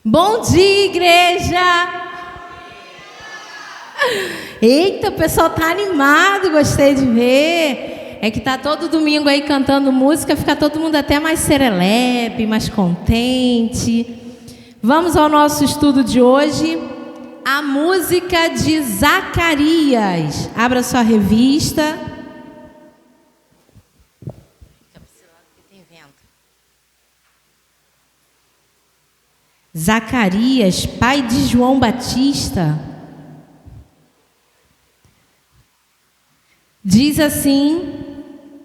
Bom dia, igreja! Eita, o pessoal tá animado, gostei de ver. É que tá todo domingo aí cantando música, fica todo mundo até mais serelepe, mais contente. Vamos ao nosso estudo de hoje, a música de Zacarias. Abra sua revista. Zacarias, pai de João Batista, diz assim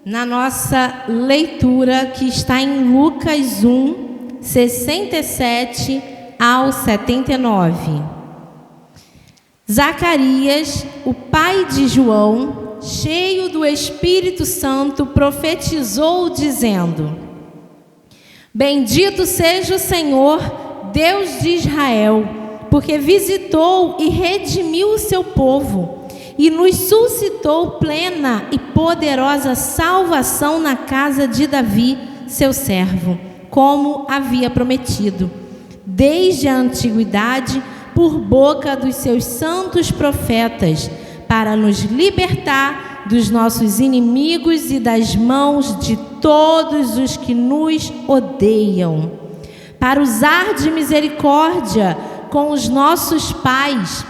na nossa leitura que está em Lucas 1, 67 ao 79. Zacarias, o pai de João, cheio do Espírito Santo, profetizou dizendo: Bendito seja o Senhor, Deus de Israel, porque visitou e redimiu o seu povo e nos suscitou plena e poderosa salvação na casa de Davi, seu servo, como havia prometido, desde a antiguidade, por boca dos seus santos profetas, para nos libertar dos nossos inimigos e das mãos de todos os que nos odeiam, para usar de misericórdia com os nossos pais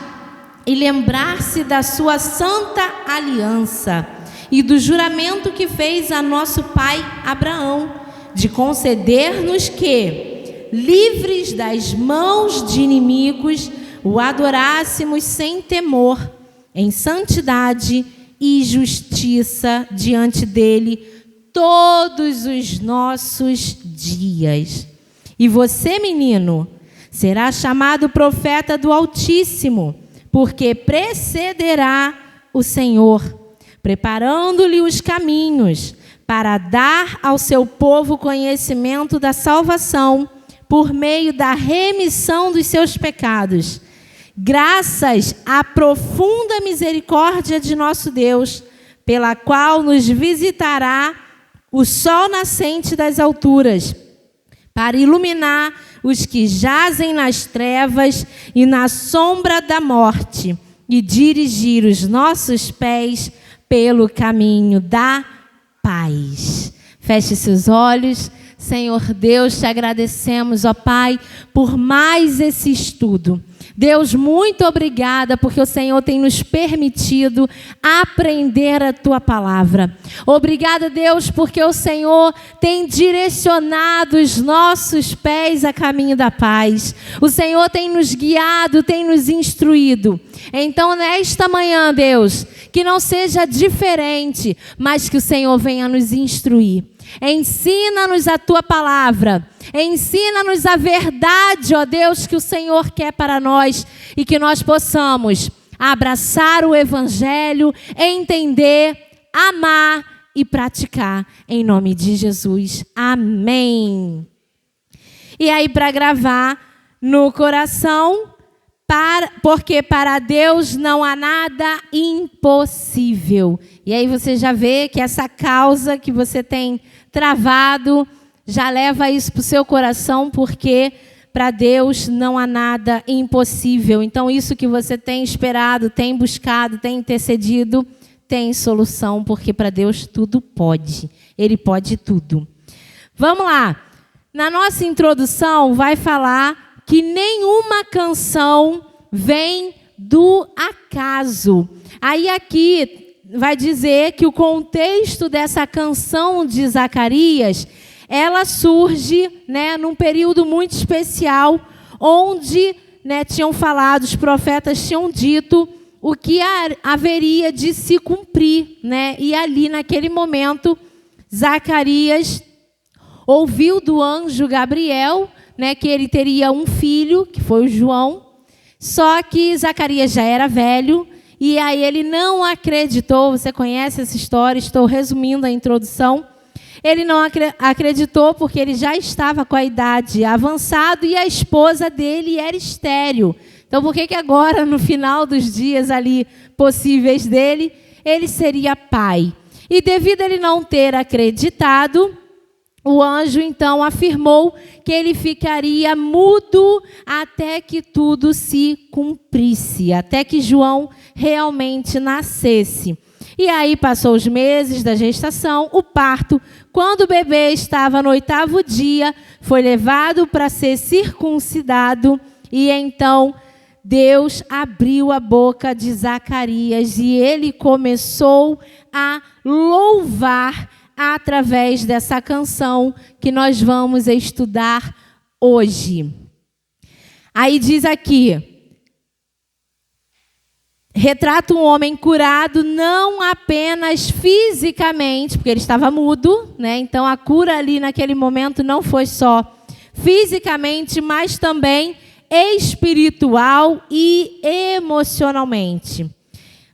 e lembrar-se da sua santa aliança e do juramento que fez a nosso pai Abraão, de conceder-nos que, livres das mãos de inimigos, o adorássemos sem temor, em santidade e justiça diante dele todos os nossos dias. E você, menino, será chamado profeta do Altíssimo, porque precederá o Senhor, preparando-lhe os caminhos, para dar ao seu povo conhecimento da salvação, por meio da remissão dos seus pecados, graças à profunda misericórdia de nosso Deus, pela qual nos visitará o sol nascente das alturas, para iluminar os que jazem nas trevas e na sombra da morte, e dirigir os nossos pés pelo caminho da paz. Feche seus olhos. Senhor Deus, te agradecemos, ó Pai, por mais esse estudo. Deus, muito obrigada, porque o Senhor tem nos permitido aprender a Tua palavra. Obrigada, Deus, porque o Senhor tem direcionado os nossos pés a caminho da paz. O Senhor tem nos guiado, tem nos instruído. Então, nesta manhã, Deus, que não seja diferente, mas que o Senhor venha nos instruir. Ensina-nos a Tua palavra, ensina-nos a verdade, ó Deus, que o Senhor quer para nós, e que nós possamos abraçar o Evangelho, entender, amar e praticar, em nome de Jesus. Amém. E aí, para gravar no coração, porque para Deus não há nada impossível. E aí você já vê que essa causa que você tem travado, já leva isso para o seu coração, porque para Deus não há nada impossível. Então isso que você tem esperado, tem buscado, tem intercedido, tem solução, porque para Deus tudo pode. Ele pode tudo. Vamos lá. Na nossa introdução vai falar que nenhuma canção vem do acaso. Aí aqui vai dizer que o contexto dessa canção de Zacarias, ela surge, num período muito especial, onde, tinham falado, os profetas tinham dito o que haveria de se cumprir, E ali, naquele momento, Zacarias ouviu do anjo Gabriel, que ele teria um filho, que foi o João, só que Zacarias já era velho, e aí ele não acreditou. Você conhece essa história, estou resumindo a introdução. Ele não acreditou porque ele já estava com a idade avançada e a esposa dele era estéril. Então, por que agora, no final dos dias ali possíveis dele, ele seria pai? E devido a ele não ter acreditado, o anjo então afirmou que ele ficaria mudo até que tudo se cumprisse, até que João realmente nascesse. E aí passou os meses da gestação, o parto. Quando o bebê estava no 8º dia, foi levado para ser circuncidado. E então Deus abriu a boca de Zacarias e ele começou a louvar através dessa canção que nós vamos estudar hoje. Aí diz aqui: retrata um homem curado não apenas fisicamente, porque ele estava mudo, né? Então a cura ali naquele momento não foi só fisicamente, mas também espiritual e emocionalmente.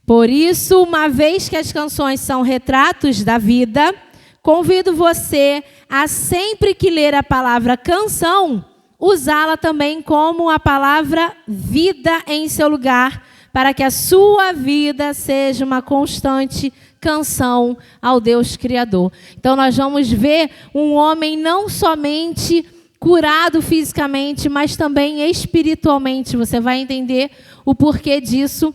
Por isso, uma vez que as canções são retratos da vida, convido você a, sempre que ler a palavra canção, usá-la também como a palavra vida em seu lugar, para que a sua vida seja uma constante canção ao Deus Criador. Então nós vamos ver um homem não somente curado fisicamente, mas também espiritualmente. Você vai entender o porquê disso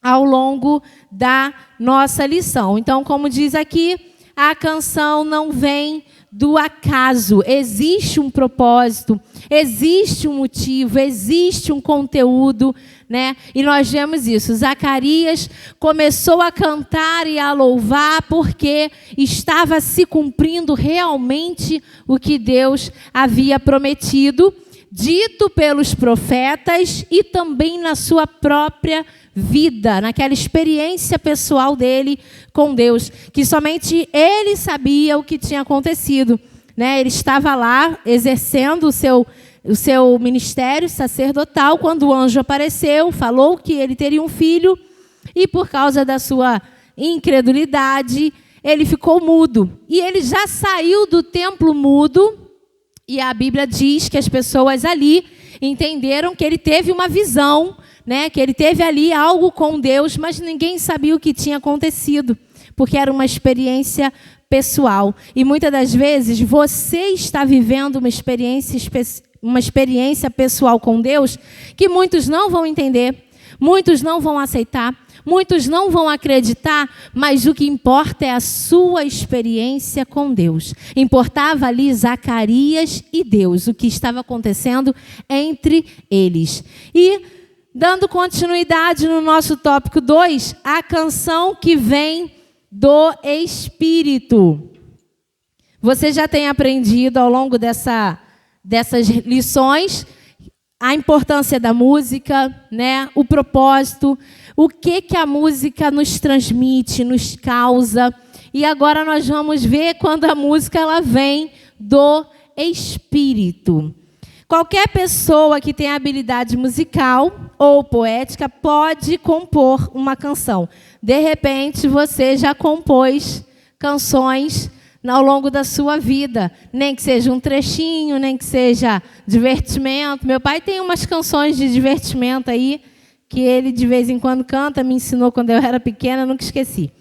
ao longo da nossa lição. Então, como diz aqui, a canção não vem do acaso. Existe um propósito, existe um motivo, existe um conteúdo, né? E nós vemos isso. Zacarias começou a cantar e a louvar porque estava se cumprindo realmente o que Deus havia prometido, dito pelos profetas e também na sua própria vida, naquela experiência pessoal dele com Deus, que somente ele sabia o que tinha acontecido, né? Ele estava lá exercendo o seu ministério sacerdotal quando o anjo apareceu, falou que ele teria um filho e por causa da sua incredulidade, ele ficou mudo. E ele já saiu do templo mudo e a Bíblia diz que as pessoas ali entenderam que ele teve uma visão, né? Que ele teve ali algo com Deus, mas ninguém sabia o que tinha acontecido, porque era uma experiência pessoal. E muitas das vezes você está vivendo uma experiência pessoal com Deus que muitos não vão entender, muitos não vão aceitar, muitos não vão acreditar, mas o que importa é a sua experiência com Deus. Importava ali Zacarias e Deus, o que estava acontecendo entre eles. E, dando continuidade no nosso tópico 2, a canção que vem do Espírito. Você já tem aprendido ao longo dessas lições a importância da música, né? O propósito, o que a música nos transmite, nos causa. E agora nós vamos ver quando a música ela vem do Espírito. Qualquer pessoa que tem habilidade musical ou poética pode compor uma canção. De repente, você já compôs canções ao longo da sua vida. Nem que seja um trechinho, nem que seja divertimento. Meu pai tem umas canções de divertimento aí, que ele de vez em quando canta, me ensinou quando eu era pequena, nunca esqueci.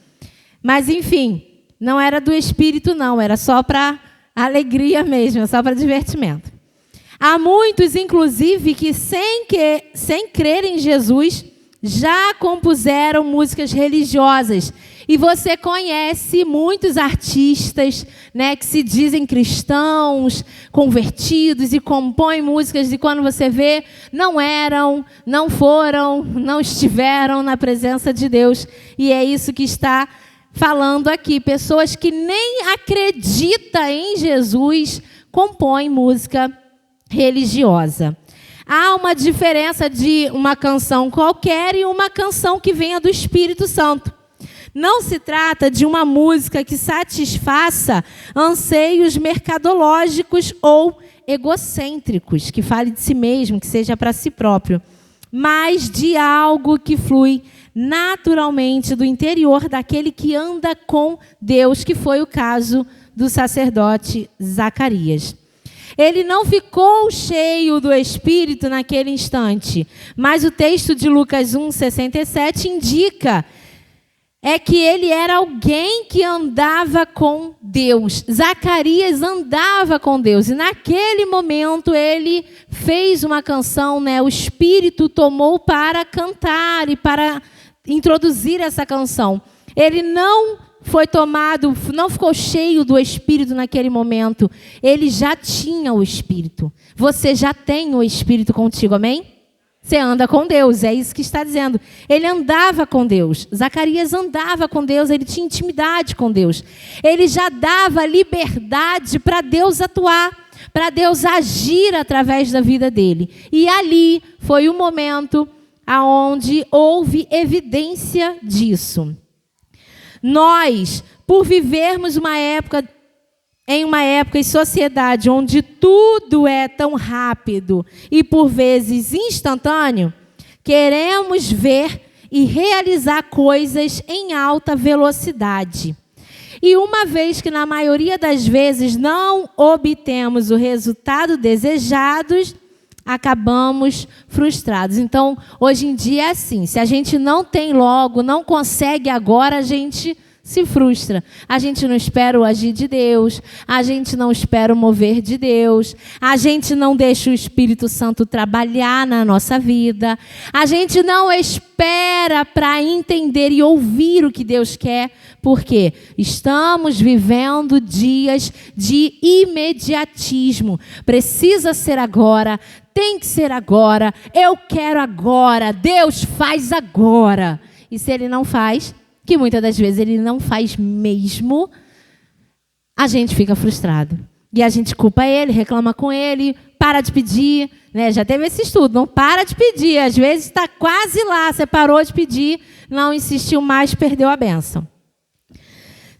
Mas, enfim, não era do Espírito, não. Era só para alegria mesmo, só para divertimento. Há muitos, inclusive, que sem crer em Jesus, já compuseram músicas religiosas. E você conhece muitos artistas, né, que se dizem cristãos, convertidos e compõem músicas e quando você vê, não eram, não foram, não estiveram na presença de Deus. E é isso que está falando aqui. Pessoas que nem acreditam em Jesus compõem música religiosa. Há uma diferença de uma canção qualquer e uma canção que venha do Espírito Santo. Não se trata de uma música que satisfaça anseios mercadológicos ou egocêntricos, que fale de si mesmo, que seja para si próprio, mas de algo que flui naturalmente do interior daquele que anda com Deus, que foi o caso do sacerdote Zacarias. Ele não ficou cheio do Espírito naquele instante, mas o texto de Lucas 1:67 indica é que ele era alguém que andava com Deus. Zacarias andava com Deus. E naquele momento ele fez uma canção, né? O Espírito tomou para cantar e para introduzir essa canção. Ele não foi tomado, não ficou cheio do Espírito naquele momento. Ele já tinha o Espírito. Você já tem o Espírito contigo, amém? Você anda com Deus, é isso que está dizendo. Ele andava com Deus. Zacarias andava com Deus, ele tinha intimidade com Deus. Ele já dava liberdade para Deus atuar, para Deus agir através da vida dele. E ali foi o momento onde houve evidência disso. Nós, por vivermos em uma época e sociedade onde tudo é tão rápido e por vezes instantâneo, queremos ver e realizar coisas em alta velocidade. E uma vez que na maioria das vezes não obtemos o resultado desejado, acabamos frustrados. Então, hoje em dia é assim, se a gente não tem logo, não consegue agora, a gente se frustra. A gente não espera o agir de Deus, a gente não espera o mover de Deus, a gente não deixa o Espírito Santo trabalhar na nossa vida, a gente não espera para entender e ouvir o que Deus quer, porque estamos vivendo dias de imediatismo. Precisa ser agora, tem que ser agora, eu quero agora, Deus faz agora. E se Ele não faz, que muitas das vezes Ele não faz mesmo, a gente fica frustrado. E a gente culpa Ele, reclama com Ele, para de pedir, né? Já teve esse estudo, não para de pedir. Às vezes está quase lá, você parou de pedir, não insistiu mais, perdeu a bênção.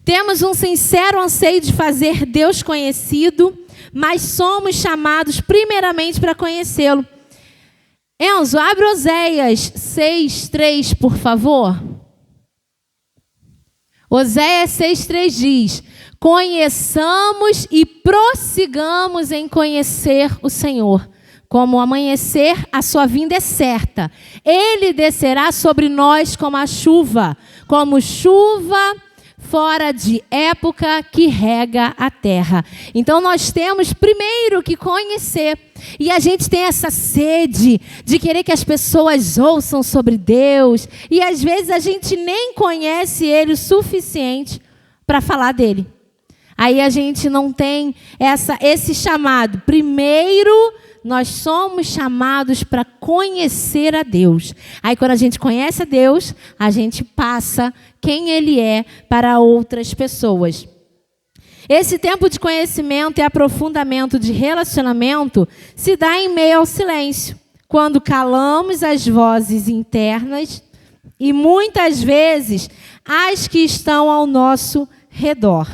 Temos um sincero anseio de fazer Deus conhecido, mas somos chamados primeiramente para conhecê-lo. Enzo, abre Oséias 6:3, por favor. Oséias 6:3 diz: conheçamos e prossigamos em conhecer o Senhor. Como o amanhecer, a sua vinda é certa. Ele descerá sobre nós como a chuva, como chuva fora de época que rega a terra. Então nós temos primeiro que conhecer. E a gente tem essa sede de querer que as pessoas ouçam sobre Deus. E às vezes a gente nem conhece Ele o suficiente para falar dele. Aí a gente não tem esse chamado. Primeiro, nós somos chamados para conhecer a Deus. Aí quando a gente conhece a Deus, a gente passa quem Ele é para outras pessoas. Esse tempo de conhecimento e aprofundamento de relacionamento se dá em meio ao silêncio, quando calamos as vozes internas e muitas vezes as que estão ao nosso redor.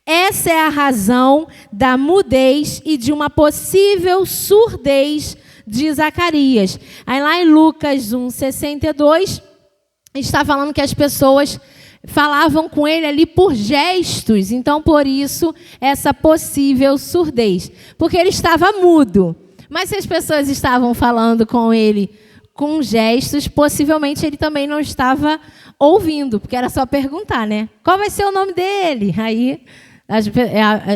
Essa é a razão da mudez e de uma possível surdez de Zacarias. Aí lá em Lucas 1:62, está falando que as pessoas falavam com ele ali por gestos. Então, por isso, essa possível surdez. Porque ele estava mudo. Mas se as pessoas estavam falando com ele com gestos, possivelmente ele também não estava ouvindo. Porque era só perguntar, né? Qual vai ser o nome dele? Aí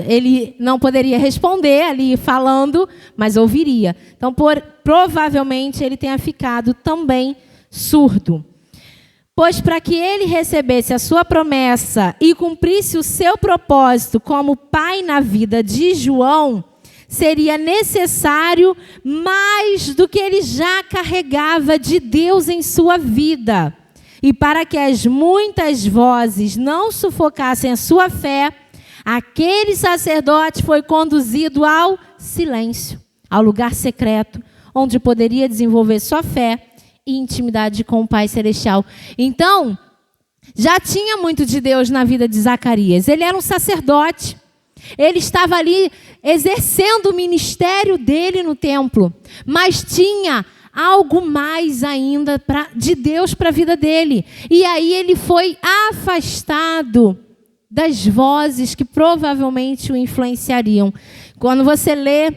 ele não poderia responder ali falando, mas ouviria. Então, provavelmente, ele tenha ficado também surdo. Pois para que ele recebesse a sua promessa e cumprisse o seu propósito como pai na vida de João, seria necessário mais do que ele já carregava de Deus em sua vida. E para que as muitas vozes não sufocassem a sua fé, aquele sacerdote foi conduzido ao silêncio, ao lugar secreto, onde poderia desenvolver sua fé e intimidade com o Pai Celestial. Então, já tinha muito de Deus na vida de Zacarias. Ele era um sacerdote. Ele estava ali exercendo o ministério dele no templo. Mas tinha algo mais ainda de Deus para a vida dele. E aí ele foi afastado das vozes que provavelmente o influenciariam. Quando você lê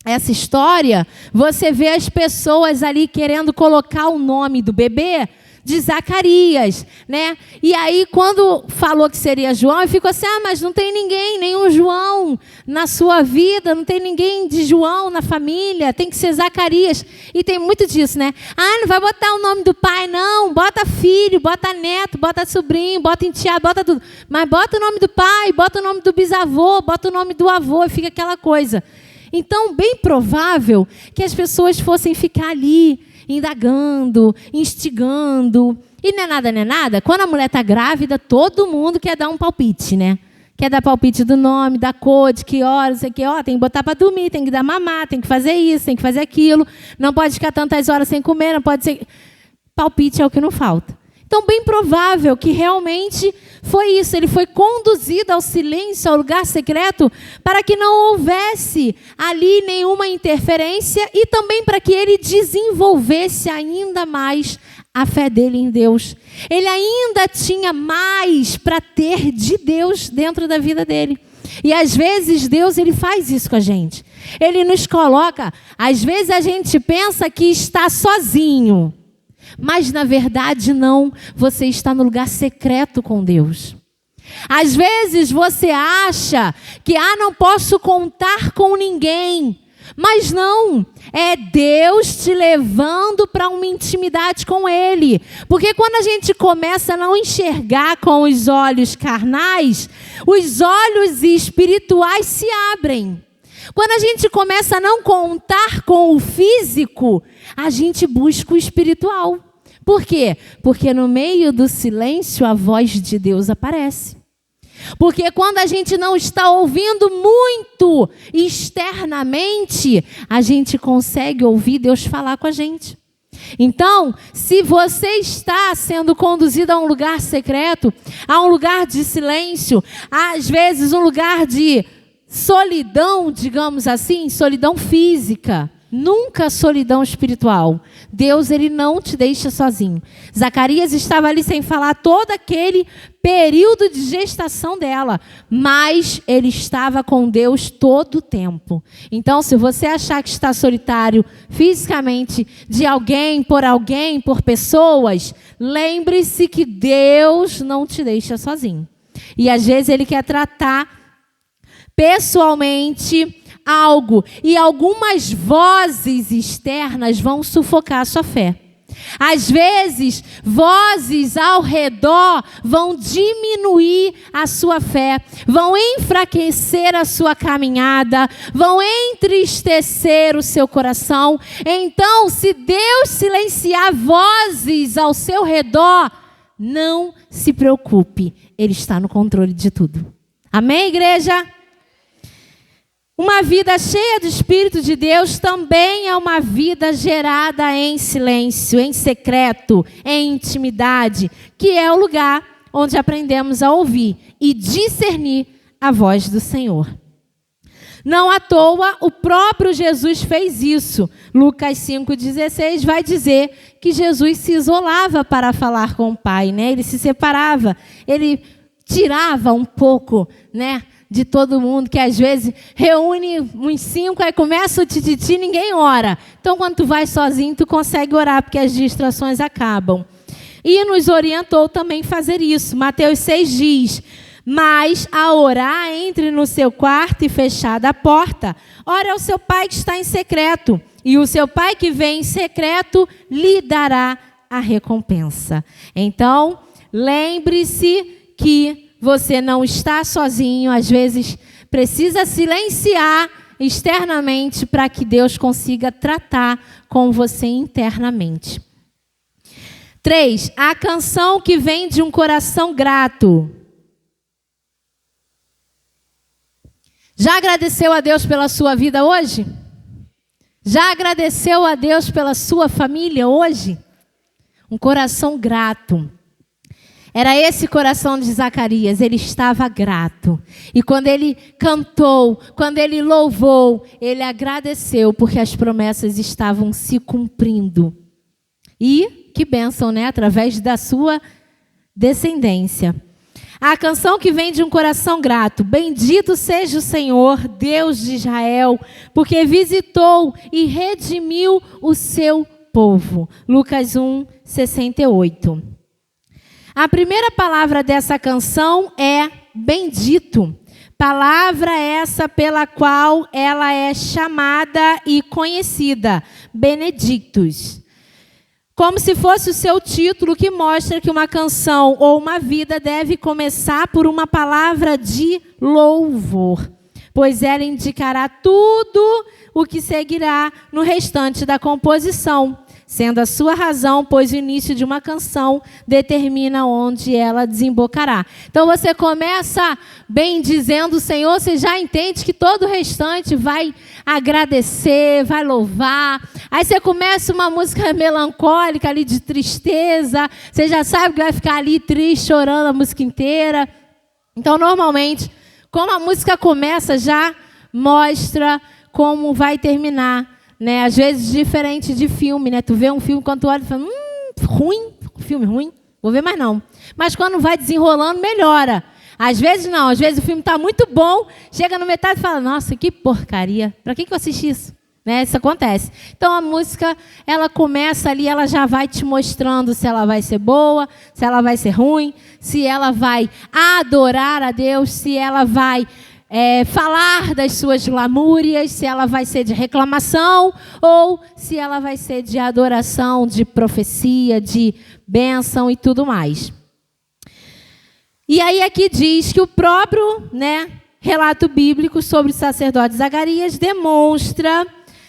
essa história, você vê as pessoas ali querendo colocar o nome do bebê de Zacarias, né? E aí, quando falou que seria João, ele ficou assim, mas não tem ninguém, nenhum João na sua vida, não tem ninguém de João na família, tem que ser Zacarias. E tem muito disso, né? Não vai botar o nome do pai, não, bota filho, bota neto, bota sobrinho, bota enteado, bota tudo. Mas bota o nome do pai, bota o nome do bisavô, bota o nome do avô, e fica aquela coisa. Então, bem provável que as pessoas fossem ficar ali, indagando, instigando. E não é nada. Quando a mulher está grávida, todo mundo quer dar um palpite, né? Quer dar palpite do nome, da cor, de que horas, sei que, tem que botar para dormir, tem que dar mamar, tem que fazer isso, tem que fazer aquilo. Não pode ficar tantas horas sem comer, não pode ser... Palpite é o que não falta. Então, bem provável que realmente foi isso. Ele foi conduzido ao silêncio, ao lugar secreto, para que não houvesse ali nenhuma interferência e também para que ele desenvolvesse ainda mais a fé dele em Deus. Ele ainda tinha mais para ter de Deus dentro da vida dele. E às vezes Deus ele faz isso com a gente. Ele nos coloca, às vezes a gente pensa que está sozinho. Mas, na verdade, não. Você está no lugar secreto com Deus. Às vezes, você acha que, não posso contar com ninguém. Mas não. É Deus te levando para uma intimidade com Ele. Porque quando a gente começa a não enxergar com os olhos carnais, os olhos espirituais se abrem. Quando a gente começa a não contar com o físico, a gente busca o espiritual. Por quê? Porque no meio do silêncio a voz de Deus aparece. Porque quando a gente não está ouvindo muito externamente, a gente consegue ouvir Deus falar com a gente. Então, se você está sendo conduzido a um lugar secreto, a um lugar de silêncio, às vezes um lugar de solidão, digamos assim, solidão física, nunca solidão espiritual. Deus, ele não te deixa sozinho. Zacarias estava ali sem falar todo aquele período de gestação dela, mas ele estava com Deus todo o tempo. Então, se você achar que está solitário fisicamente de alguém, por pessoas, lembre-se que Deus não te deixa sozinho. E às vezes ele quer tratar pessoalmente algo, e algumas vozes externas vão sufocar a sua fé. Às vezes, vozes ao redor vão diminuir a sua fé, vão enfraquecer a sua caminhada, vão entristecer o seu coração. Então, se Deus silenciar vozes ao seu redor, não se preocupe, Ele está no controle de tudo. Amém, igreja? Uma vida cheia do Espírito de Deus também é uma vida gerada em silêncio, em secreto, em intimidade, que é o lugar onde aprendemos a ouvir e discernir a voz do Senhor. Não à toa, o próprio Jesus fez isso. Lucas 5,16 vai dizer que Jesus se isolava para falar com o Pai, né? Ele se separava, ele tirava um pouco, né, de todo mundo, que às vezes reúne uns 5, aí começa o tititi, ninguém ora. Então, quando tu vai sozinho, tu consegue orar, porque as distrações acabam. E nos orientou também fazer isso. Mateus 6 diz: mas a orar, entre no seu quarto e fechada a porta, ore ao seu pai que está em secreto, e o seu pai que vem em secreto lhe dará a recompensa. Então, lembre-se que você não está sozinho, às vezes precisa silenciar externamente para que Deus consiga tratar com você internamente. 3. A canção que vem de um coração grato. Já agradeceu a Deus pela sua vida hoje? Já agradeceu a Deus pela sua família hoje? Um coração grato. Era esse coração de Zacarias, ele estava grato. E quando ele cantou, quando ele louvou, ele agradeceu, porque as promessas estavam se cumprindo. E, que bênção, né? Através da sua descendência. A canção que vem de um coração grato. Bendito seja o Senhor, Deus de Israel, porque visitou e redimiu o seu povo. Lucas 1, 68. A primeira palavra dessa canção é bendito. Palavra essa pela qual ela é chamada e conhecida, Benedictus. Como se fosse o seu título, que mostra que uma canção ou uma vida deve começar por uma palavra de louvor, pois ela indicará tudo o que seguirá no restante da composição, sendo a sua razão, pois o início de uma canção determina onde ela desembocará. Então você começa bem dizendo o Senhor, você já entende que todo o restante vai agradecer, vai louvar. Aí você começa uma música melancólica ali de tristeza, você já sabe que vai ficar ali triste, chorando a música inteira. Então normalmente, como a música começa, já mostra como vai terminar. Né? Às vezes diferente de filme, né? Tu vê um filme, quando tu olha e fala, ruim, filme ruim, vou ver mais não. Mas quando vai desenrolando, melhora. Às vezes não, às vezes o filme está muito bom, chega no metade e fala, nossa, que porcaria, para que eu assisti isso? Né? Isso acontece. Então a música, ela começa ali, ela já vai te mostrando se ela vai ser boa, se ela vai ser ruim, se ela vai adorar a Deus, se ela vai falar das suas lamúrias, se ela vai ser de reclamação ou se ela vai ser de adoração, de profecia, de bênção e tudo mais. E aí aqui diz que o próprio, né, relato bíblico sobre o sacerdote Zacarias demonstra,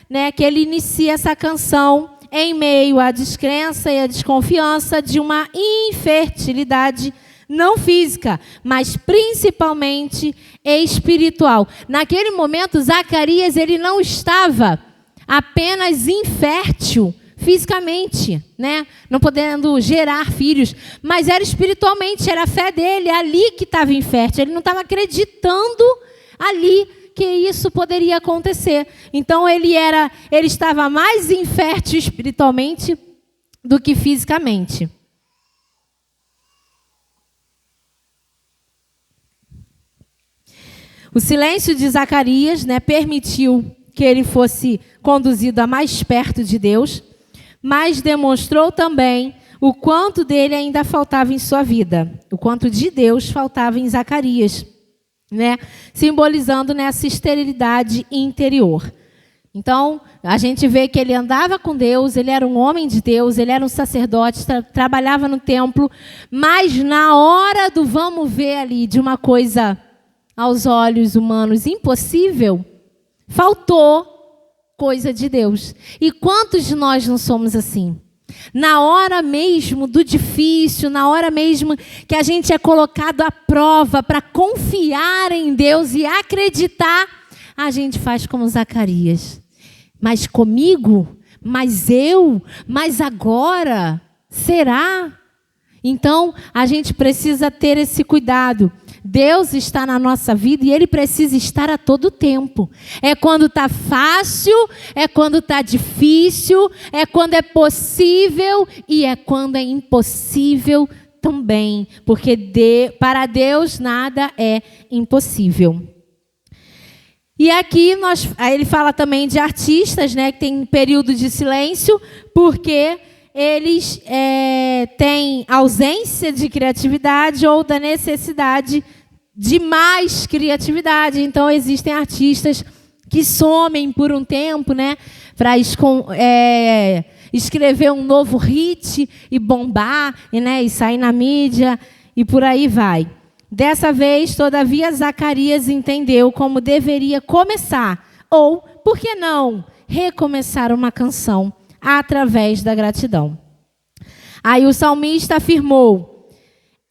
né, que ele inicia essa canção em meio à descrença e à desconfiança de uma infertilidade não física, mas principalmente espiritual. Naquele momento, Zacarias ele não estava apenas infértil fisicamente, né? Não podendo gerar filhos, mas era espiritualmente, era a fé dele, ali que estava infértil. Ele não estava acreditando ali que isso poderia acontecer. Então ele estava mais infértil espiritualmente do que fisicamente. O silêncio de Zacarias, né, permitiu que ele fosse conduzido a mais perto de Deus, mas demonstrou também o quanto dele ainda faltava em sua vida, o quanto de Deus faltava em Zacarias, né, simbolizando nessa esterilidade interior. Então, a gente vê que ele andava com Deus, ele era um homem de Deus, ele era um sacerdote, trabalhava no templo, mas na hora do vamos ver ali de uma coisa aos olhos humanos impossível, faltou coisa de Deus. E quantos de nós não somos assim? Na hora mesmo do difícil, na hora mesmo que a gente é colocado à prova para confiar em Deus e acreditar, a gente faz como Zacarias. Mas comigo? Mas eu? Mas agora? Será? Então, a gente precisa ter esse cuidado. Deus está na nossa vida e Ele precisa estar a todo tempo. É quando está fácil, é quando está difícil, é quando é possível e é quando é impossível também. Porque para Deus nada é impossível. E aqui aí ele fala também de artistas, né, que tem um período de silêncio, porque eles têm ausência de criatividade ou da necessidade de mais criatividade. Então, existem artistas que somem por um tempo, né, para escrever um novo hit e bombar, e sair na mídia, e por aí vai. Dessa vez, todavia, Zacarias entendeu como deveria começar, ou, por que não, recomeçar uma canção através da gratidão. Aí o salmista afirmou: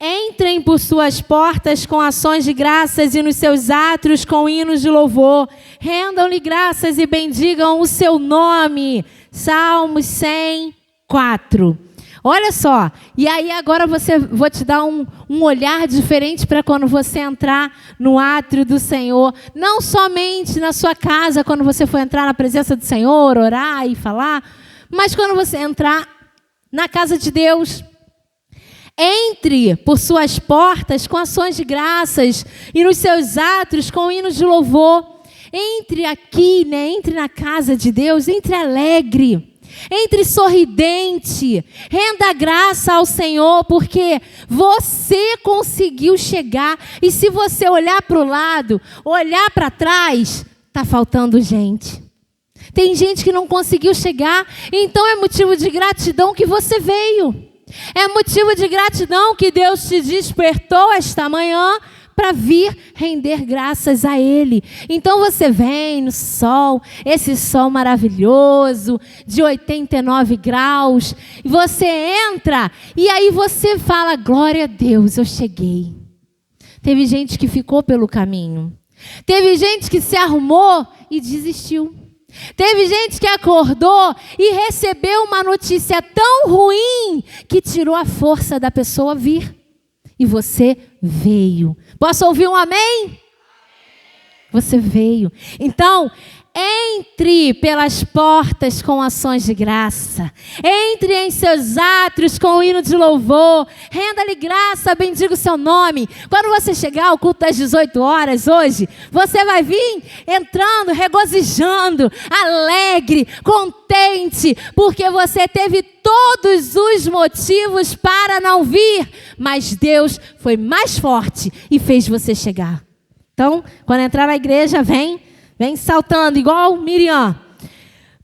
entrem por suas portas com ações de graças e nos seus átrios com hinos de louvor. Rendam-lhe graças e bendigam o seu nome. Salmos 104. Olha só, e aí agora vou te dar um olhar diferente para quando você entrar no átrio do Senhor. Não somente na sua casa, quando você for entrar na presença do Senhor, orar e falar, mas quando você entrar na casa de Deus. Entre por suas portas com ações de graças e nos seus átrios com hinos de louvor. Entre aqui, né? Entre na casa de Deus, entre alegre. Entre sorridente, renda graça ao Senhor, porque você conseguiu chegar. E se você olhar para o lado, olhar para trás, está faltando gente. Tem gente que não conseguiu chegar, então é motivo de gratidão que você veio. É motivo de gratidão que Deus te despertou esta manhã para vir render graças a Ele. Então você vem no sol, esse sol maravilhoso, de 89 graus, e você entra, e aí você fala, glória a Deus, eu cheguei. Teve gente que ficou pelo caminho. Teve gente que se arrumou e desistiu. Teve gente que acordou e recebeu uma notícia tão ruim que tirou a força da pessoa vir. E você veio. Posso ouvir um amém? Você veio. Então, entre pelas portas com ações de graça. Entre em seus átrios com o hino de louvor. Renda-lhe graça, bendiga o seu nome. Quando você chegar ao culto das 18 horas hoje, você vai vir entrando, regozijando, alegre, contente, porque você teve todos os motivos para não vir, mas Deus foi mais forte e fez você chegar. Então, quando entrar na igreja, vem saltando, igual Miriam.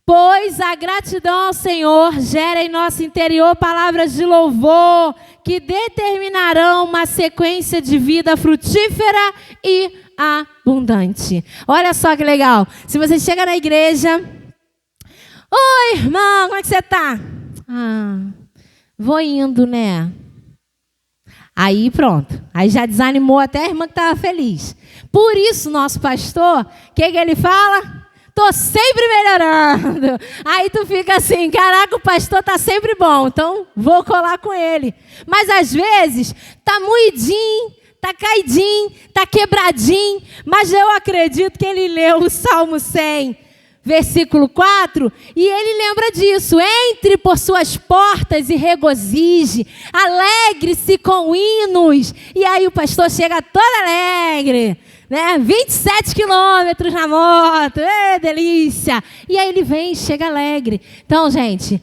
Pois a gratidão ao Senhor gera em nosso interior palavras de louvor que determinarão uma sequência de vida frutífera e abundante. Olha só que legal. Se você chega na igreja, oi, irmão, como é que você está? Vou indo, né? Aí pronto, aí já desanimou até a irmã que estava feliz. Por isso, nosso pastor, o que ele fala? Estou sempre melhorando. Aí tu fica assim, caraca, o pastor está sempre bom, então vou colar com ele. Mas às vezes, está moidinho, está caidinho, está quebradinho, mas eu acredito que ele leu o Salmo 100, versículo 4, e ele lembra disso. Entre por suas portas e regozije, alegre-se com hinos. E aí o pastor chega todo alegre, né? 27 quilômetros na moto, delícia. E aí ele vem e chega alegre. Então, gente,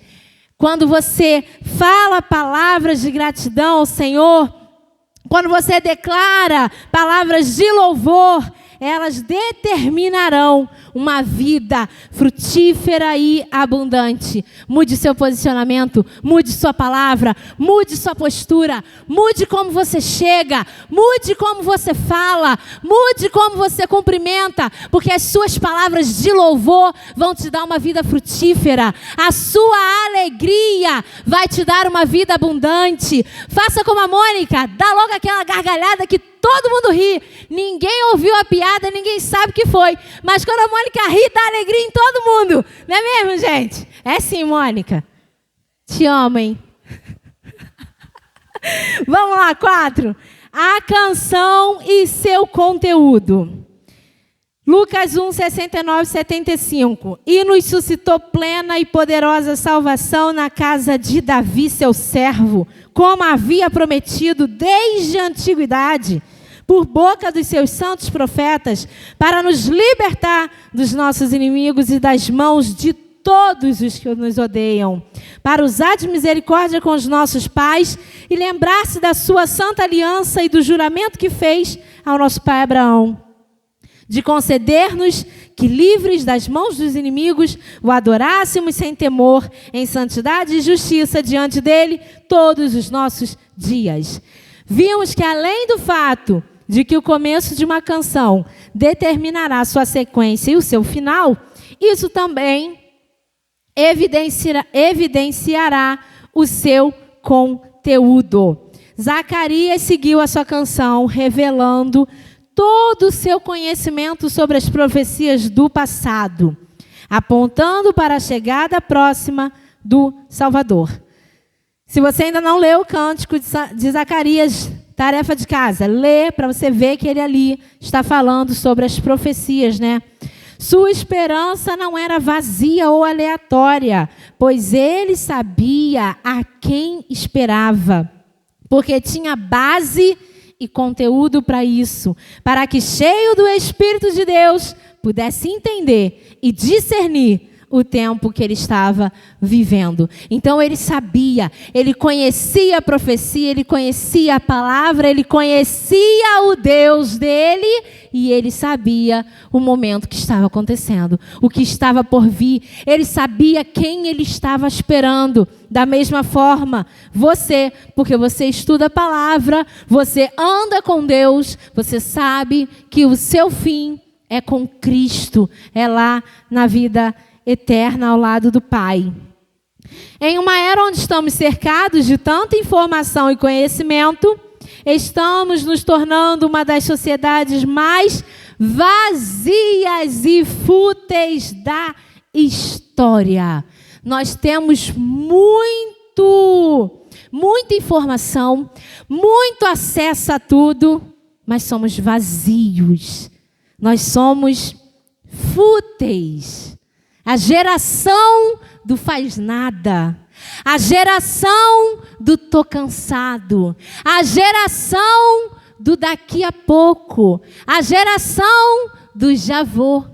quando você fala palavras de gratidão ao Senhor, quando você declara palavras de louvor, elas determinarão uma vida frutífera e abundante. Mude seu posicionamento, mude sua palavra, mude sua postura, mude como você chega, mude como você fala, mude como você cumprimenta, porque as suas palavras de louvor vão te dar uma vida frutífera. A sua alegria vai te dar uma vida abundante. Faça como a Mônica, dá logo aquela gargalhada que todo mundo ri. Ninguém ouviu a piada, ninguém sabe o que foi. Mas quando a Mônica ri, dá alegria em todo mundo. Não é mesmo, gente? É sim, Mônica. Te amo, hein? Vamos lá, 4. A canção e seu conteúdo. Lucas 1, 69, 75. E nos suscitou plena e poderosa salvação na casa de Davi, seu servo, como havia prometido desde a antiguidade, por boca dos seus santos profetas, para nos libertar dos nossos inimigos e das mãos de todos os que nos odeiam, para usar de misericórdia com os nossos pais e lembrar-se da sua santa aliança e do juramento que fez ao nosso pai Abraão, de conceder-nos que, livres das mãos dos inimigos, o adorássemos sem temor, em santidade e justiça diante dele todos os nossos dias. Vimos que, além do fato de que o começo de uma canção determinará a sua sequência e o seu final, isso também evidenciará o seu conteúdo. Zacarias seguiu a sua canção, revelando todo o seu conhecimento sobre as profecias do passado, apontando para a chegada próxima do Salvador. Se você ainda não leu o cântico de Zacarias, tarefa de casa, lê para você ver que ele ali está falando sobre as profecias, né? Sua esperança não era vazia ou aleatória, pois ele sabia a quem esperava, porque tinha base e conteúdo para isso, para que, cheio do Espírito de Deus, pudesse entender e discernir o tempo que ele estava vivendo. Então ele sabia, ele conhecia a profecia, ele conhecia a palavra, ele conhecia o Deus dele e ele sabia o momento que estava acontecendo, o que estava por vir. Ele sabia quem ele estava esperando. Da mesma forma, você, porque você estuda a palavra, você anda com Deus, você sabe que o seu fim é com Cristo, é lá na vida eterna ao lado do Pai. Em uma era onde estamos cercados de tanta informação e conhecimento, estamos nos tornando uma das sociedades mais vazias e fúteis da história. Nós temos muita informação, muito acesso a tudo, mas somos vazios. Nós somos fúteis. A geração do faz nada. A geração do tô cansado. A geração do daqui a pouco. A geração do já vou.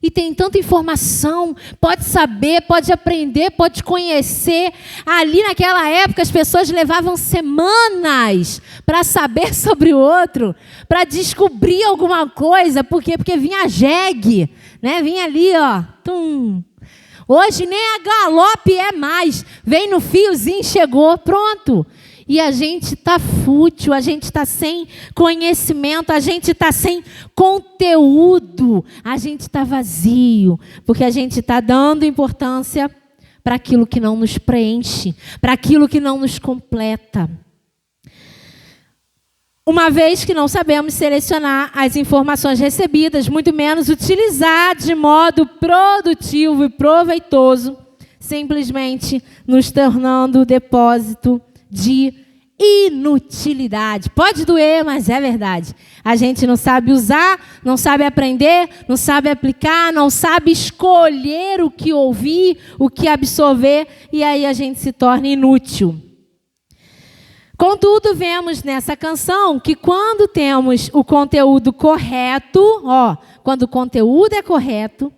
E tem tanta informação, pode saber, pode aprender, pode conhecer. Ali naquela época as pessoas levavam semanas para saber sobre o outro, para descobrir alguma coisa. Por quê? Porque vinha a jegue, né? Vinha ali, ó. Tum. Hoje nem a galope é mais. Vem no fiozinho, chegou, pronto. E a gente está fútil, a gente está sem conhecimento, a gente está sem conteúdo, a gente está vazio, porque a gente está dando importância para aquilo que não nos preenche, para aquilo que não nos completa. Uma vez que não sabemos selecionar as informações recebidas, muito menos utilizar de modo produtivo e proveitoso, simplesmente nos tornando depósito de inutilidade. Pode doer, mas é verdade. A gente não sabe usar, não sabe aprender, não sabe aplicar, não sabe escolher o que ouvir, o que absorver, e aí a gente se torna inútil. Contudo, vemos nessa canção que quando temos o conteúdo correto, quando o conteúdo é correto,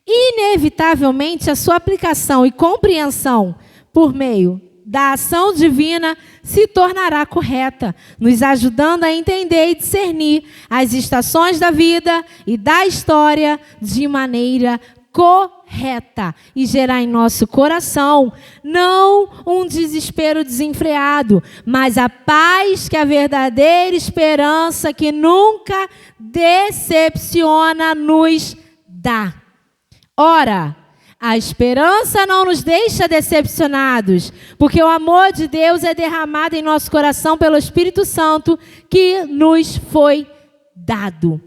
inevitavelmente a sua aplicação e compreensão por meio da ação divina se tornará correta, nos ajudando a entender e discernir as estações da vida e da história de maneira correta e gerar em nosso coração não um desespero desenfreado, mas a paz que a verdadeira esperança que nunca decepciona nos dá. Ora, a esperança não nos deixa decepcionados, porque o amor de Deus é derramado em nosso coração pelo Espírito Santo que nos foi dado.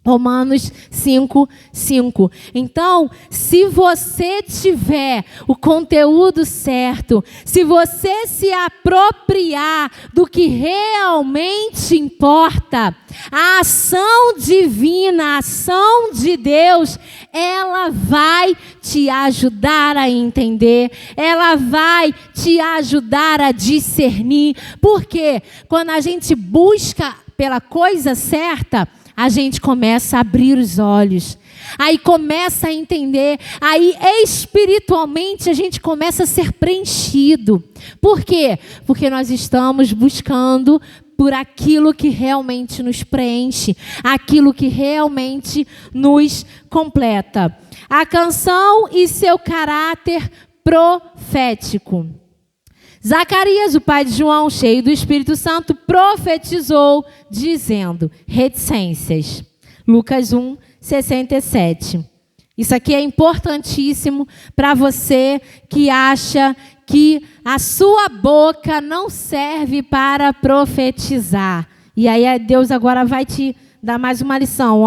Romanos 5:5. Então, se você tiver o conteúdo certo, se você se apropriar do que realmente importa, a ação divina, a ação de Deus, ela vai te ajudar a entender, ela vai te ajudar a discernir. Porque quando a gente busca pela coisa certa, a gente começa a abrir os olhos, aí começa a entender, aí espiritualmente a gente começa a ser preenchido. Por quê? Porque nós estamos buscando por aquilo que realmente nos preenche, aquilo que realmente nos completa. A canção e seu caráter profético. Zacarias, o pai de João, cheio do Espírito Santo, profetizou, dizendo, reticências. Lucas 1:67. Isso aqui é importantíssimo para você que acha que a sua boca não serve para profetizar. E aí Deus agora vai te dar mais uma lição,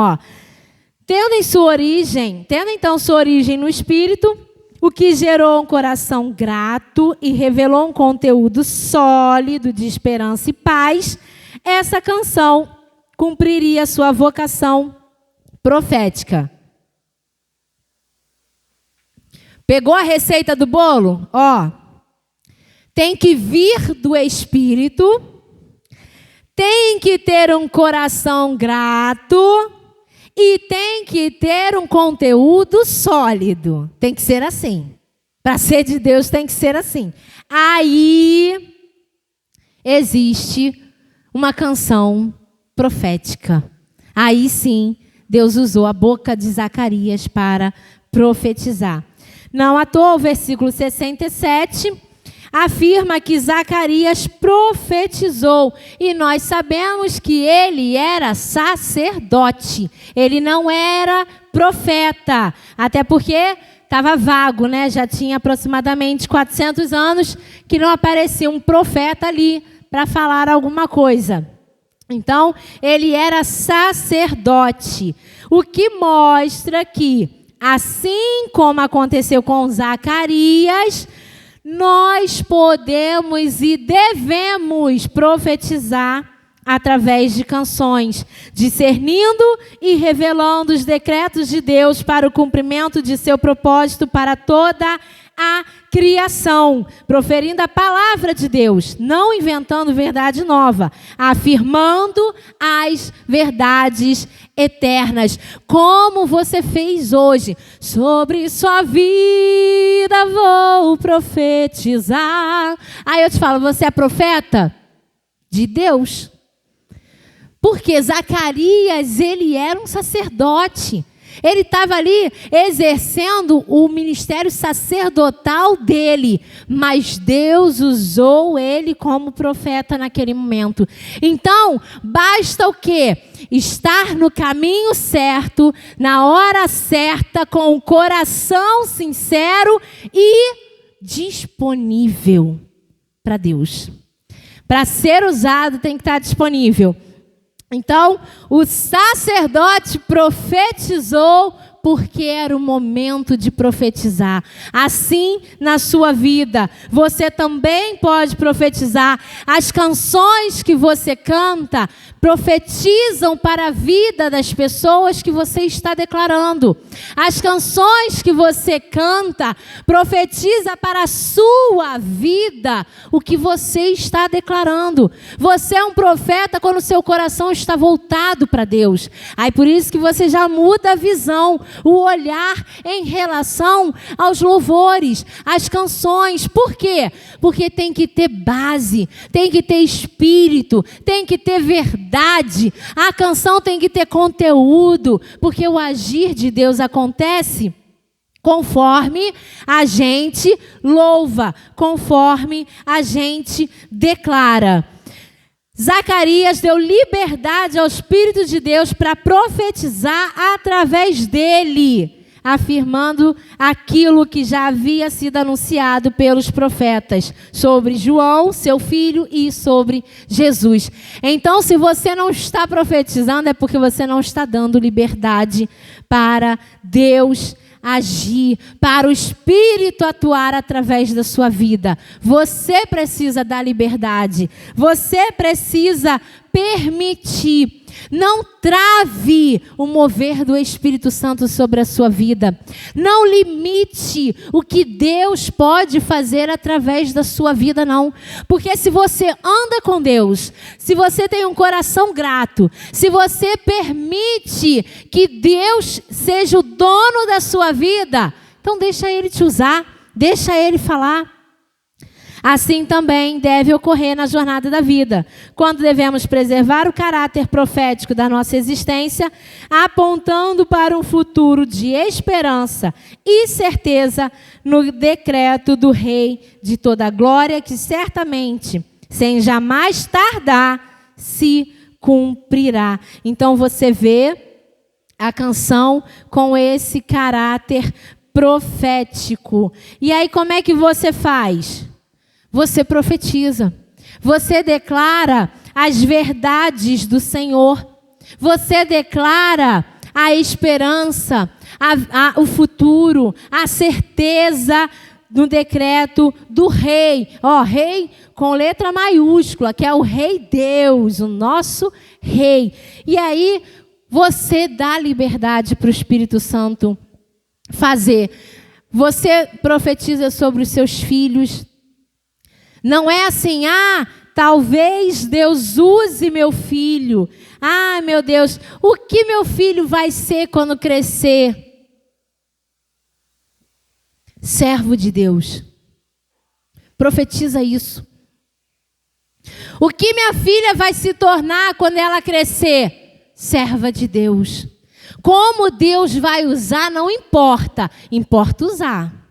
Tendo então sua origem no Espírito, o que gerou um coração grato e revelou um conteúdo sólido de esperança e paz, essa canção cumpriria sua vocação profética. Pegou a receita do bolo? Tem que vir do Espírito, tem que ter um coração grato e tem que ter um conteúdo sólido. Tem que ser assim. Para ser de Deus tem que ser assim. Aí existe uma canção profética. Aí sim, Deus usou a boca de Zacarias para profetizar. Não à toa, o versículo 67 afirma que Zacarias profetizou. E nós sabemos que ele era sacerdote. Ele não era profeta. Até porque estava vago, né? Já tinha aproximadamente 400 anos que não aparecia um profeta ali para falar alguma coisa. Então, ele era sacerdote. O que mostra que, assim como aconteceu com Zacarias, nós podemos e devemos profetizar através de canções, discernindo e revelando os decretos de Deus para o cumprimento de seu propósito para toda a criação, proferindo a palavra de Deus, não inventando verdade nova, afirmando as verdades eternas, como você fez hoje. Sobre sua vida vou profetizar. Aí eu te falo, você é profeta de Deus? Porque Zacarias, ele era um sacerdote. Ele estava ali exercendo o ministério sacerdotal dele, mas Deus usou ele como profeta naquele momento. Então, basta o quê? Estar no caminho certo, na hora certa, com o coração sincero e disponível para Deus. Para ser usado tem que estar disponível. Então, o sacerdote profetizou porque era o momento de profetizar. Assim, na sua vida, você também pode profetizar. As canções que você canta profetizam para a vida das pessoas que você está declarando. As canções que você canta profetiza para a sua vida o que você está declarando. Você é um profeta quando o seu coração está voltado para Deus. Aí por isso que você já muda a visão, o olhar em relação aos louvores, às canções. Por quê? Porque tem que ter base, tem que ter espírito, tem que ter verdade. A canção tem que ter conteúdo, porque o agir de Deus acontece conforme a gente louva, conforme a gente declara. Zacarias deu liberdade ao Espírito de Deus para profetizar através dele, afirmando aquilo que já havia sido anunciado pelos profetas sobre João, seu filho, e sobre Jesus. Então, se você não está profetizando, é porque você não está dando liberdade para Deus agir, para o Espírito atuar através da sua vida. Você precisa dar liberdade. Você precisa permitir. Não trave o mover do Espírito Santo sobre a sua vida. Não limite o que Deus pode fazer através da sua vida, não. Porque se você anda com Deus, se você tem um coração grato, se você permite que Deus seja o dono da sua vida, então deixa Ele te usar, deixa Ele falar. Assim também deve ocorrer na jornada da vida, quando devemos preservar o caráter profético da nossa existência, apontando para um futuro de esperança e certeza no decreto do Rei de toda a glória, que certamente, sem jamais tardar, se cumprirá. Então você vê a canção com esse caráter profético. E aí como é que você faz? Você profetiza, você declara as verdades do Senhor, você declara a esperança, o futuro, a certeza no decreto do Rei, Rei com letra maiúscula, que é o Rei Deus, o nosso Rei. E aí você dá liberdade para o Espírito Santo fazer. Você profetiza sobre os seus filhos. Não é assim, talvez Deus use meu filho. Ah, meu Deus, o que meu filho vai ser quando crescer? Servo de Deus. Profetiza isso. O que minha filha vai se tornar quando ela crescer? Serva de Deus. Como Deus vai usar, não importa. Importa usar.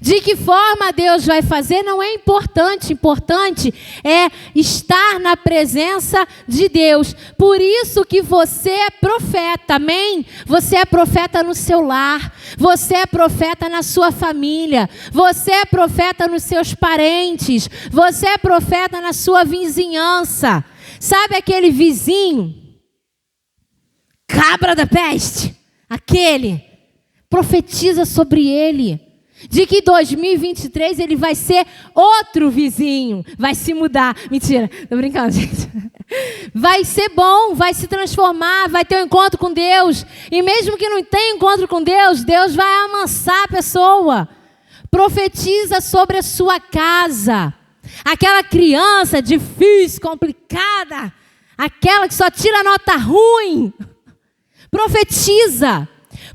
De que forma Deus vai fazer não é importante. Importante é estar na presença de Deus. Por isso que você é profeta, amém? Você é profeta no seu lar. Você é profeta na sua família. Você é profeta nos seus parentes. Você é profeta na sua vizinhança. Sabe aquele vizinho? Cabra da peste. Aquele. Profetiza sobre ele. De que em 2023 ele vai ser outro vizinho. Vai se mudar. Mentira, tô brincando, gente. Vai ser bom, vai se transformar, vai ter um encontro com Deus. E mesmo que não tenha encontro com Deus, Deus vai amansar a pessoa. Profetiza sobre a sua casa. Aquela criança difícil, complicada. Aquela que só tira nota ruim. Profetiza.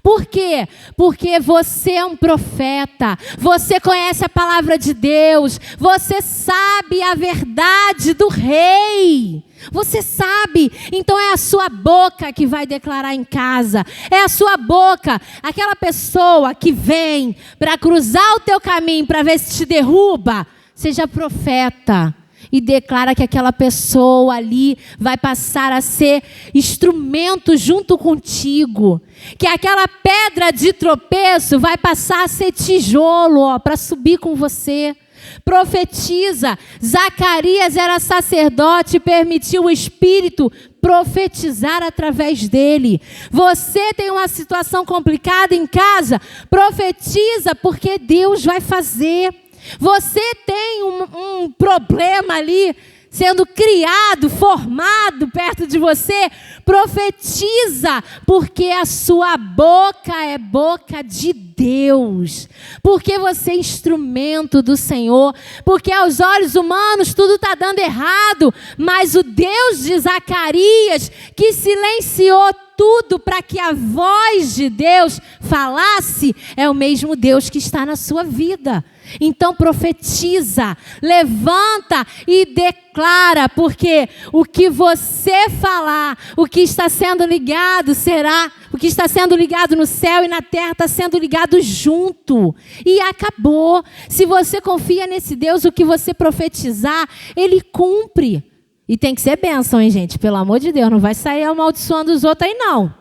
Por quê? Porque você é um profeta, você conhece a palavra de Deus, você sabe a verdade do rei, você sabe, então é a sua boca que vai declarar em casa, é a sua boca, aquela pessoa que vem para cruzar o teu caminho, para ver se te derruba, seja profeta. E declara que aquela pessoa ali vai passar a ser instrumento junto contigo. Que aquela pedra de tropeço vai passar a ser tijolo para subir com você. Profetiza. Zacarias era sacerdote e permitiu o Espírito profetizar através dele. Você tem uma situação complicada em casa? Profetiza, porque Deus vai fazer. Você tem um problema ali, sendo criado, formado perto de você, profetiza, porque a sua boca é boca de Deus, porque você é instrumento do Senhor, porque aos olhos humanos tudo está dando errado, mas o Deus de Zacarias, que silenciou tudo para que a voz de Deus falasse, é o mesmo Deus que está na sua vida. Então profetiza, levanta e declara, porque o que você falar, o que está sendo ligado será, o que está sendo ligado no céu e na terra está sendo ligado junto. E acabou. Se você confia nesse Deus, o que você profetizar, Ele cumpre. E tem que ser bênção, hein, gente? Pelo amor de Deus, não vai sair amaldiçoando os outros aí, não.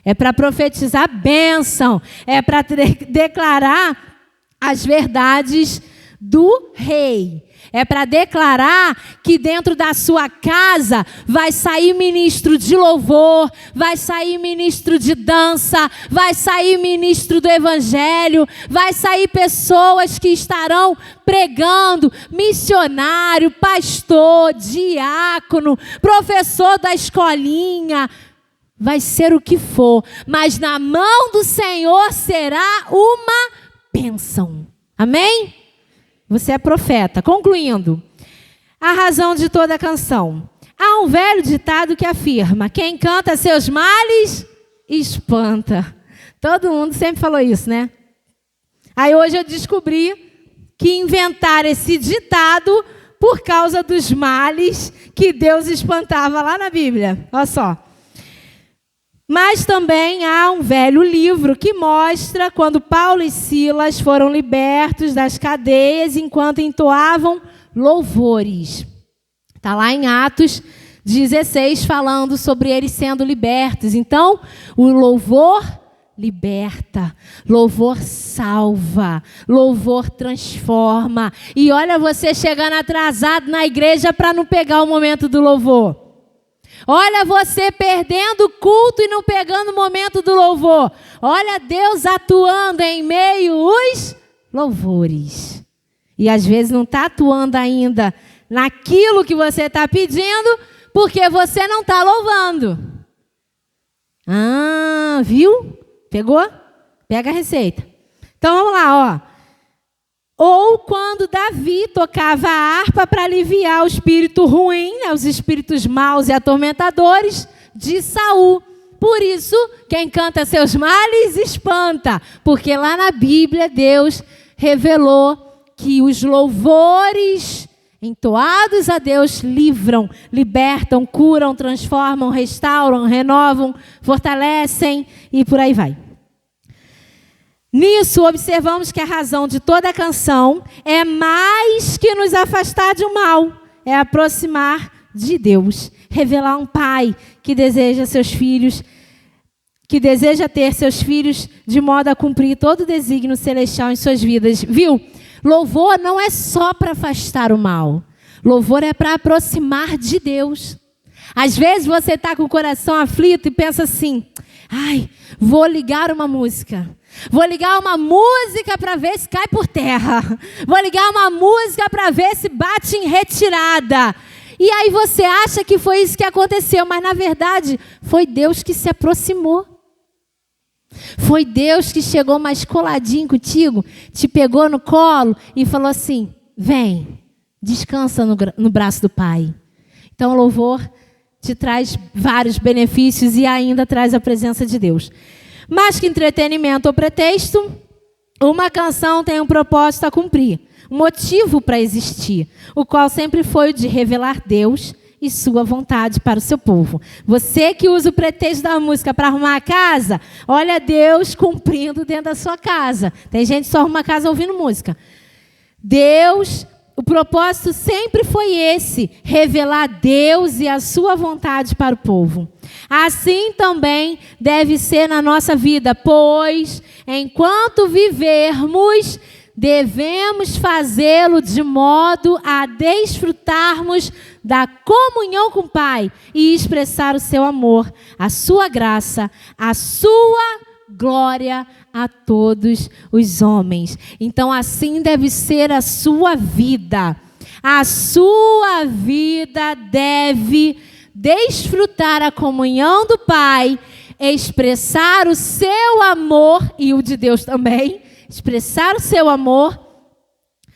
É para profetizar bênção, é para declarar as verdades do rei. É para declarar que dentro da sua casa vai sair ministro de louvor, vai sair ministro de dança, vai sair ministro do evangelho, vai sair pessoas que estarão pregando, missionário, pastor, diácono, professor da escolinha. Vai ser o que for, mas na mão do Senhor será uma bênção. Amém? Você é profeta. Concluindo, a razão de toda a canção. Há um velho ditado que afirma: quem canta seus males, espanta. Todo mundo sempre falou isso, né? Aí hoje eu descobri que inventaram esse ditado por causa dos males que Deus espantava lá na Bíblia. Olha só. Mas também há um velho livro que mostra quando Paulo e Silas foram libertos das cadeias enquanto entoavam louvores. Está lá em Atos 16 falando sobre eles sendo libertos. Então, o louvor liberta, louvor salva, louvor transforma. E olha você chegando atrasado na igreja para não pegar o momento do louvor. Olha você perdendo o culto e não pegando o momento do louvor. Olha Deus atuando em meio os louvores. E às vezes não está atuando ainda naquilo que você está pedindo, porque você não está louvando. Ah, viu? Pegou? Pega a receita. Então vamos lá, ó. Ou quando Davi tocava a harpa para aliviar o espírito ruim, né, os espíritos maus e atormentadores de Saul. Por isso, quem canta seus males espanta, porque lá na Bíblia Deus revelou que os louvores entoados a Deus livram, libertam, curam, transformam, restauram, renovam, fortalecem e por aí vai. Nisso, observamos que a razão de toda a canção é mais que nos afastar de um mal, é aproximar de Deus, revelar um pai que deseja ter seus filhos de modo a cumprir todo o desígnio celestial em suas vidas. Viu? Louvor não é só para afastar o mal. Louvor é para aproximar de Deus. Às vezes você está com o coração aflito e pensa assim, vou ligar uma música. Vou ligar uma música para ver se cai por terra. Vou ligar uma música para ver se bate em retirada. E aí você acha que foi isso que aconteceu, mas na verdade foi Deus que se aproximou. Foi Deus que chegou mais coladinho contigo, te pegou no colo e falou assim, vem, descansa no braço do Pai. Então o louvor te traz vários benefícios e ainda traz a presença de Deus. Mais que entretenimento ou pretexto, uma canção tem um propósito a cumprir, um motivo para existir, o qual sempre foi o de revelar Deus e sua vontade para o seu povo. Você que usa o pretexto da música para arrumar a casa, olha Deus cumprindo dentro da sua casa. Tem gente que só arruma a casa ouvindo música. Deus, o propósito sempre foi esse, revelar Deus e a sua vontade para o povo. Assim também deve ser na nossa vida, pois enquanto vivermos, devemos fazê-lo de modo a desfrutarmos da comunhão com o Pai e expressar o seu amor, a sua graça, a sua glória a todos os homens. Então assim deve ser a sua vida. A sua vida deve desfrutar a comunhão do Pai, expressar o seu amor e o de Deus também, expressar o seu amor,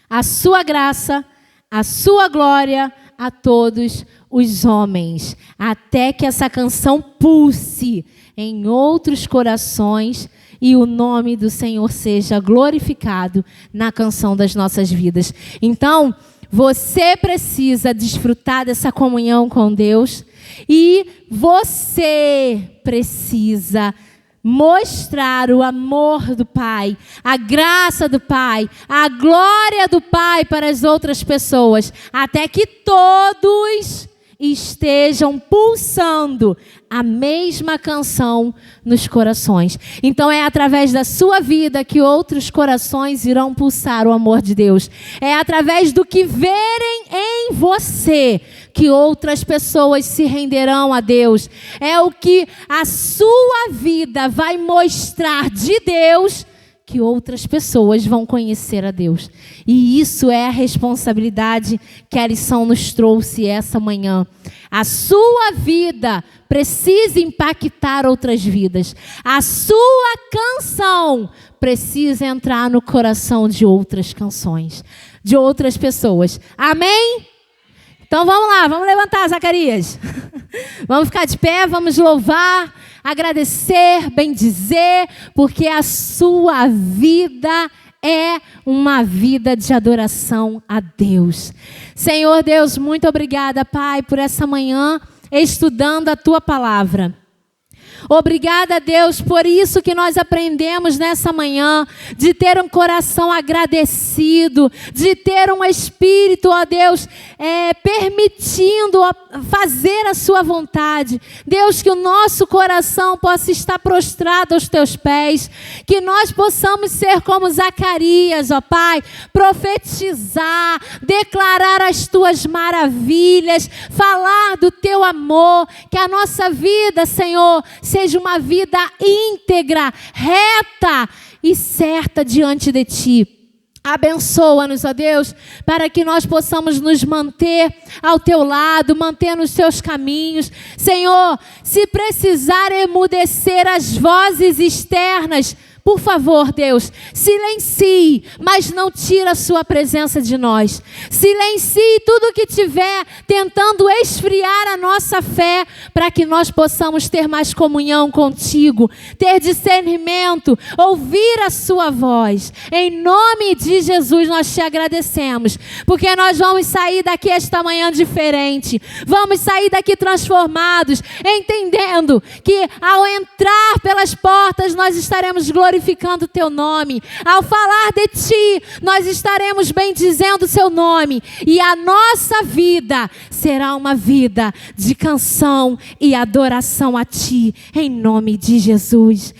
a sua graça, a sua glória a todos os homens, até que essa canção pulse em outros corações e o nome do Senhor seja glorificado na canção das nossas vidas. Então, você precisa desfrutar dessa comunhão com Deus e você precisa mostrar o amor do Pai, a graça do Pai, a glória do Pai para as outras pessoas, até que todos estejam pulsando a mesma canção nos corações. Então é através da sua vida que outros corações irão pulsar o amor de Deus. É através do que verem em você que outras pessoas se renderão a Deus. É o que a sua vida vai mostrar de Deus que outras pessoas vão conhecer a Deus. E isso é a responsabilidade que a lição nos trouxe essa manhã. A sua vida precisa impactar outras vidas. A sua canção precisa entrar no coração de outras canções, de outras pessoas. Amém? Então vamos lá, vamos levantar, Zacarias. Vamos ficar de pé, vamos louvar, agradecer, bendizer, porque a sua vida é uma vida de adoração a Deus. Senhor Deus, muito obrigada, Pai, por essa manhã estudando a Tua palavra. Obrigada, Deus, por isso que nós aprendemos nessa manhã, de ter um coração agradecido, de ter um espírito, ó Deus, permitindo fazer a sua vontade. Deus, que o nosso coração possa estar prostrado aos teus pés, que nós possamos ser como Zacarias, ó Pai, profetizar, declarar as tuas maravilhas, falar do teu amor, que a nossa vida, Senhor, seja uma vida íntegra, reta e certa diante de Ti. Abençoa-nos, ó Deus, para que nós possamos nos manter ao Teu lado, manter nos Teus caminhos. Senhor, se precisar emudecer as vozes externas, Por favor, Deus, silencie, mas não tira a sua presença de nós. Silencie tudo que tiver tentando esfriar a nossa fé, para que nós possamos ter mais comunhão contigo, ter discernimento, ouvir a sua voz. Em nome de Jesus nós te agradecemos, porque nós vamos sair daqui esta manhã diferente. Vamos sair daqui transformados, entendendo que ao entrar pelas portas nós estaremos glorificando o teu nome. Ao falar de ti, nós estaremos bendizendo o seu nome. E a nossa vida será uma vida de canção e adoração a ti, em nome de Jesus.